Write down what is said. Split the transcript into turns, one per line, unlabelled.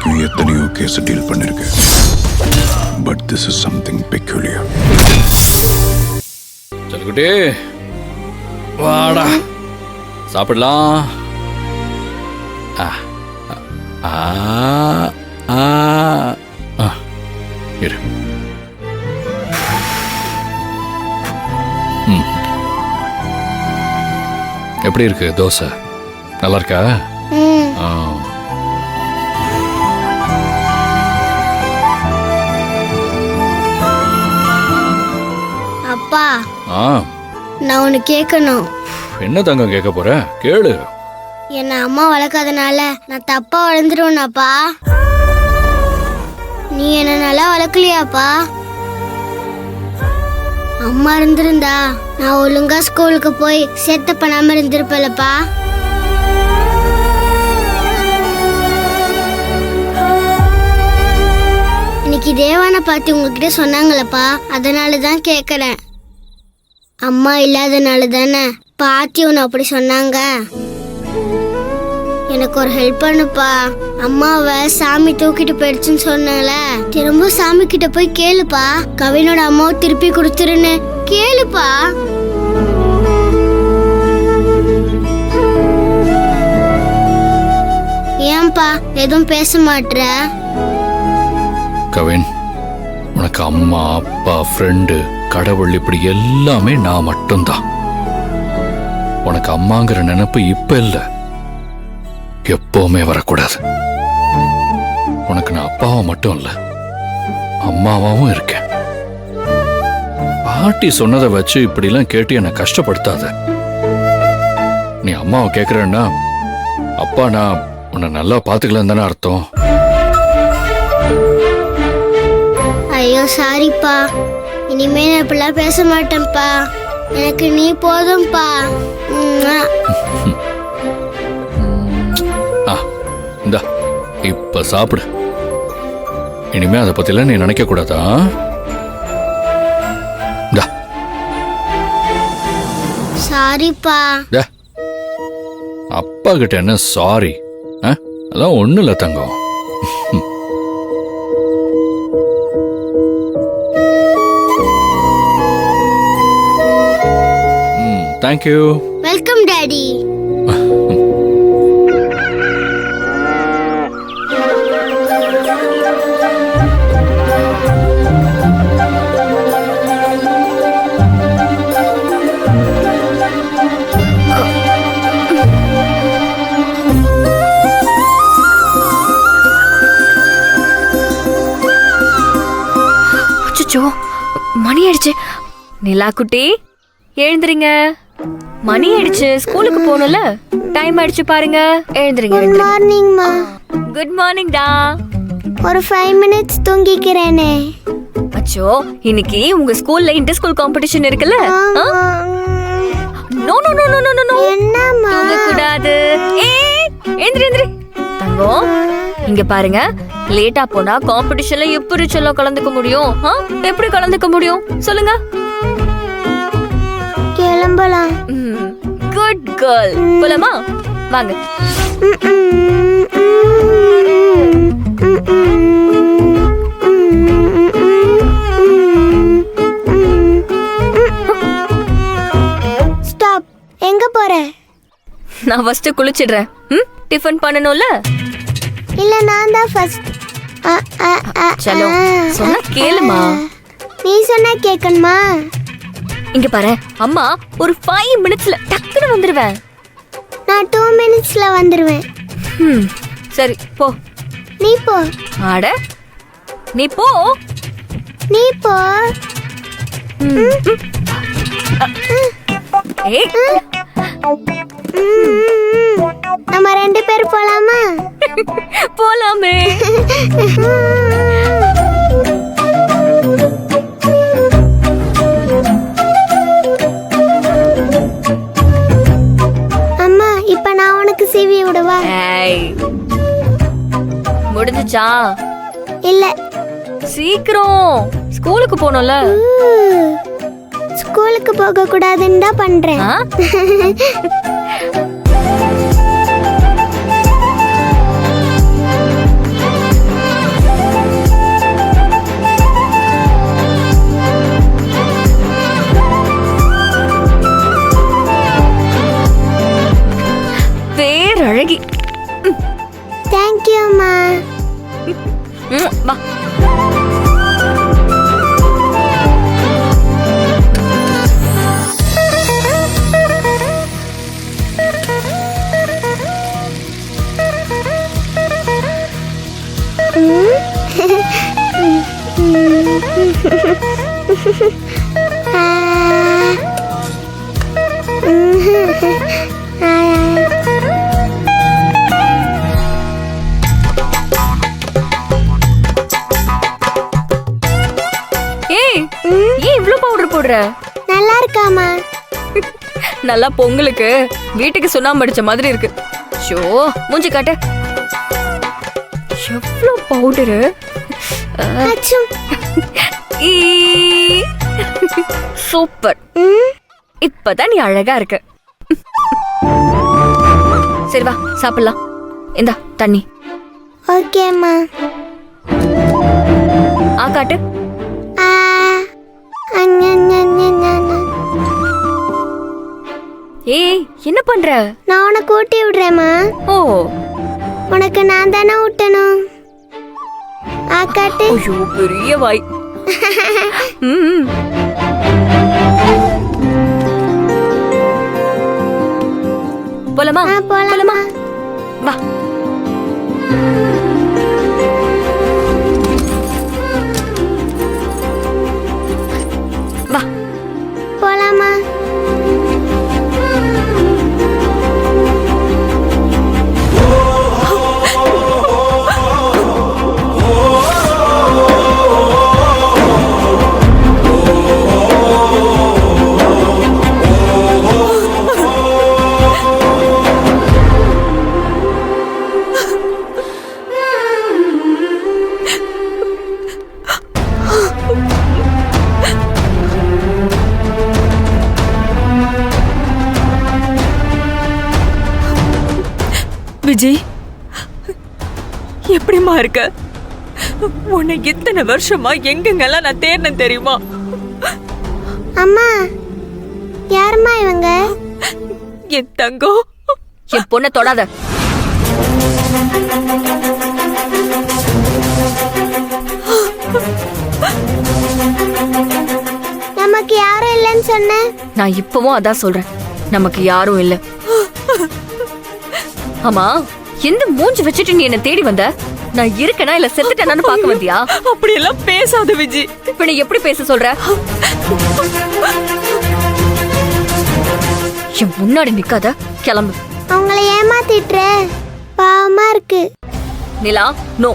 வரைக்கும் எத்தனையோ case deal பண்ணிருக்கேன். But this is something peculiar.
சலுக்குட்டி வாடா சாப்பிடலாம். இரு. எப்படி இருக்கு தோசை? நல்லா இருக்கா?
அப்பா நான் ஒன்னு கேட்கணும்.
என்ன தங்கம் கேட்க போற? கேளு.
என்ன அம்மா வளர்க்காதனால நான் தப்பா வளர்ந்துருவேனாப்பா? நீ என்ன நல்லா வளர்க்கலையாப்பா? அம்மா இருந்திருந்தா நான் ஒழுங்கா ஸ்கூலுக்கு போய் சேட்டை பண்ணாம இருந்திருப்பேன்லப்பா. இன்னைக்கு தேவான பார்த்து உங்ககிட்ட சொன்னாங்களப்பா, அதனாலதான் கேக்குறேன். அம்மா இல்லாதனால தானே பாட்டி ஒன்று அப்படி சொன்னாங்க. எனக்கு ஒரு ஹெல்ப் பண்ணுப்பா. அம்மாவை சாமி தூக்கிட்டு போயிடுச்சுன்னு சொன்னால, திரும்ப சாமி கிட்ட போய் கேளுப்பா. கவினோட அம்மாவை திருப்பி கொடுத்துருன்னு கேளுப்பா. ஏன்பா எதுவும் பேச மாட்ற?
கவின், உனக்கு அம்மா அப்பா ஃப்ரெண்டு கடவுள் இப்படி எல்லாமே நான் மட்டும்தான். உனக்கு அம்மாங்கிற நினைப்பு இப்ப இல்ல, எப்பவுமே வரக்கூடாது. உனக்கு நான் அப்பாவா மட்டும் இல்ல, அம்மாவாவும் இருக்கேன். பாட்டி சொன்னதை வச்சு இப்படி எல்லாம் கேட்டு என்னை கஷ்டப்படுத்தாத. நீ அம்மாவை கேக்குறன்னா அப்பா நான் உன்னை நல்லா பாத்துக்கலாம் தானே அர்த்தம்.
ஐயோ சாரிப்பா, இனிமே நான் இப்படிலாம் பேச மாட்டேன்ப்பா. எனக்கு நீ போதும்பா.
இந்தா இப்ப சாப்பிடு. இனிமே அதை பத்திலாம் நீ நினைக்க கூடாதா?
சாரிப்பா.
அப்பா கிட்ட என்ன சாரி? அதான் ஒண்ணு இல்ல தங்கம். தேங்க்யூ.
Welcome daddy.
மணி ஆயிடுச்சு. நிலா குட்டி எழுந்துறீங்க. மணி ஆயிடுச்சு, ஸ்கூலுக்கு போகணும்ல. டைம் ஆயிடுச்சு பாருங்க. எழுந்துறீங்க.
குட் மார்னிங்மா.
குட் மார்னிங் டா.
ஒரு 5 minutes தூங்கிக்கிறேனே.
அச்சோ, இன்னைக்கு உங்க ஸ்கூல்ல இன்டர் ஸ்கூல் காம்படிஷன் இருக்குல்ல? No no no no no no.
என்னம்மா?
தூங்க கூடாது. ஏய், எழுந்திரு. தங்கம், இங்க பாருங்க. லேட்டா போனா காம்படிஷன்ல எப்படி சொல்ல கலந்துக்க முடியும்? எப்படி கலந்துக்க முடியும் சொல்லுங்க?
கிளம்பலாம்.
Good girl. போலாமா? வாங்க.
ஸ்டாப். எங்க போற?
நான் ஃபர்ஸ்ட் குளிச்சிடுறேன். டிஃபன் பண்ணணும்ல?
இல்ல நான் தான் ஃபர்ஸ்ட்.
சலோ, சொன்னா கேளுமா.
நீ சொன்னா கேட்கணுமா?
இங்க பாரு, அம்மா ஒரு 5 minutesல டக்குனு வந்துருவேன்.
நான் 2 minutesல வந்துருவேன்.
சரி போ.
நீ போ.
ஆட நீ போ.
நீ போ.
ஏய்,
நம்ம 2 பேர் போலாமா?
போலாமே.
அம்மா, இப்ப நான் உனக்கு சீவி விடவா?
முடிஞ்சுச்சா?
இல்ல.
சீக்கிரம், ஸ்கூலுக்கு போகணும்ல.
ஸ்கூலுக்கு போக கூடாதுன்னு தான் பண்றேன்.
அழகி.
தேங்க்யூம்மா.
வா. ஏய், ஏன் இவ்ளோ பவுடர் போடுற?
நல்லா இருக்காமா?
நல்லா பொங்கலுக்கு வீட்டுக்கு சுண்ணாம்பு அடிச்ச மாதிரி இருக்கு. ஷோ, மூஞ்சி காட்டு. எவ்ளோ பவுடரு.
அச்சம்.
சூப்பர். இப்பதான் நீ அழகா இருக்க. சரி வா சாப்பிடலாம். இந்தா தண்ணி.
ஓகேம்மா.
காட்டு. ஏய், என்ன பண்ற?
நான் உனக்கு ஊட்டி விடுறேம்மா.
ஓ,
உனக்கு நான் தானே ஊட்டணும். காட்டு.
ஐயோ பெரிய வாய். ம். போலாமா?
போலாமா?
வா. வா.
போலாமா?
விஜய், எப்படிமா இருக்க? உன்னை இத்தனை வருஷமா எங்கெங்கெல்லாம் நான் தேடினேன் தெரியுமா?
அம்மா, யாரும்மா இவங்க?
என் தங்கம்.
என் பொண்ணை தொடாத.
நமக்கு யாரும் இல்லைன்னு சொன்ன.
நான் இப்பவும் அதான் சொல்றேன், நமக்கு யாரும் இல்ல. ஆமா, எந்த மூஞ்சி வச்சுட்டு நீ என்ன தேடி வந்த? நான் இருக்கேனா இல்ல செத்துட்டேனான்னு பாக்க வந்தியா?
அப்படி எல்லாம் பேசாத விஜி.
இப்ப நீ எப்படி பேச சொல்ற? என் முன்னாடி நிக்காத, கிளம்பு.
அவங்கள ஏமாத்திட்டுற. பாவமா இருக்கு.
நிலா, நோ.